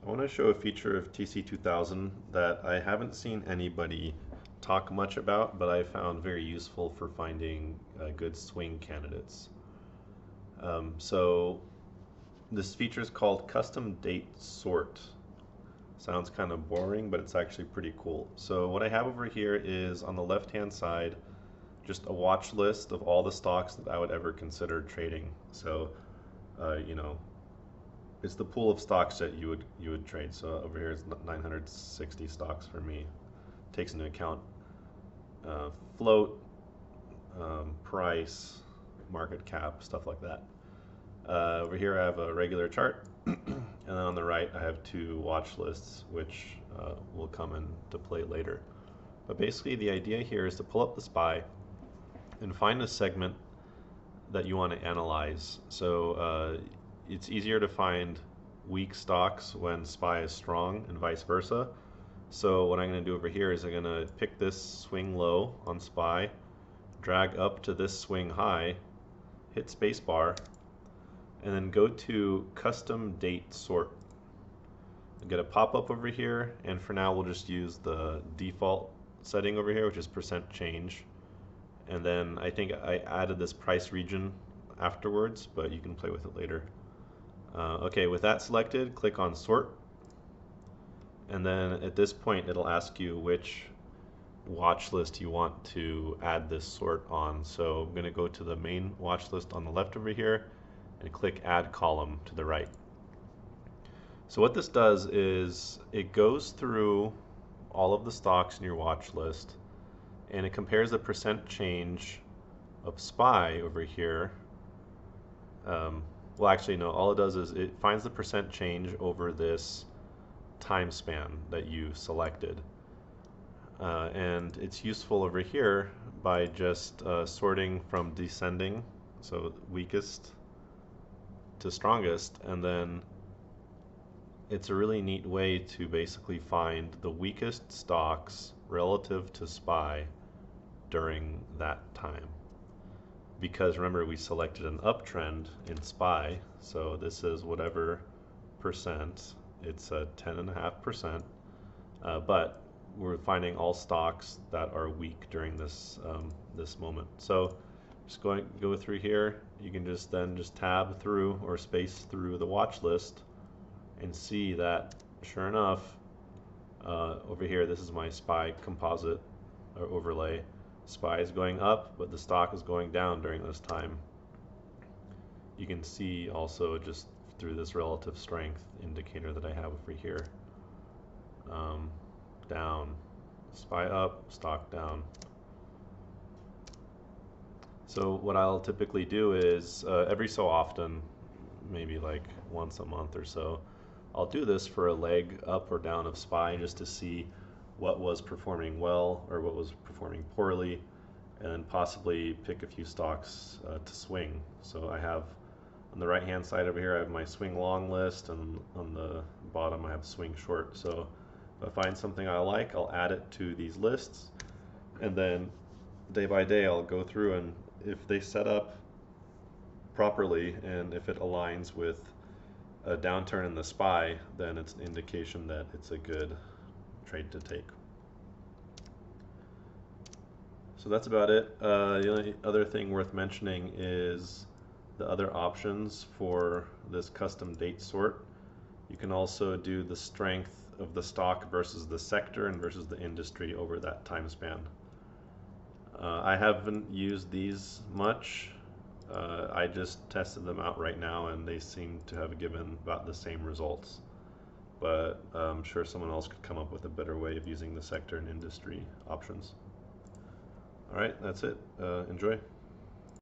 I want to show a feature of TC2000 that I haven't seen anybody talk much about, but I found very useful for finding good swing candidates. So this feature is called Custom Date Sort. Sounds kind of boring, but it's actually pretty cool. So what I have over here is on the left-hand side, just a watch list of all the stocks that I would ever consider trading. So, you know, it's the pool of stocks that you would trade. So over here is 960 stocks for me. Takes into account float, price, market cap, stuff like that. Over here I have a regular chart, and then on the right I have two watch lists, which will come into play later. But basically the idea here is to pull up the SPY and find a segment that you want to analyze. So it's easier to find weak stocks when SPY is strong and vice versa. So what I'm going to do over here is I'm going to pick this swing low on SPY, drag up to this swing high, hit spacebar, and then go to Custom Date Sort. I'll get a pop-up over here, and for now we'll just use the default setting over here, which is percent change. And then I think I added this price region afterwards, but you can play with it later. Okay, with that selected, click on Sort. And then at this point, it'll ask you which watch list you want to add this sort on. So I'm going to go to the main watch list on the left over here and click Add Column to the right. So what this does is it goes through all of the stocks in your watch list, and it compares the percent change of SPY over here. Well, actually, no, all it does is it finds the percent change over this time span that you selected. And it's useful over here by just sorting from descending, so weakest to strongest, and then it's a really neat way to basically find the weakest stocks relative to SPY during that time. Because remember, we selected an uptrend in SPY, so this is whatever percent, it's a 10.5%, but we're finding all stocks that are weak during this this moment. So just go through here. You can just tab through or space through the watch list and see that sure enough, over here, this is my SPY composite or overlay. SPY is going up, but the stock is going down during this time. You can see also just through this relative strength indicator that I have over here. Down, SPY up, stock down. So what I'll typically do is every so often, maybe like once a month or so, I'll do this for a leg up or down of SPY just to see what was performing well or what was performing poorly, and possibly pick a few stocks to swing. So I have on the right hand side over here I have my swing long list, and on the bottom I have swing short. So if I find something I like, I'll add it to these lists, and then day by day I'll go through, and if they set up properly and if it aligns with a downturn in the SPY, then it's an indication that it's a good trade to take. So that's about it. The only other thing worth mentioning is the other options for this custom date sort. You can also do the strength of the stock versus the sector and versus the industry over that time span. I haven't used these much. I just tested them out right now and they seem to have given about the same results. But I'm sure someone else could come up with a better way of using the sector and industry options. All right, that's it. Enjoy.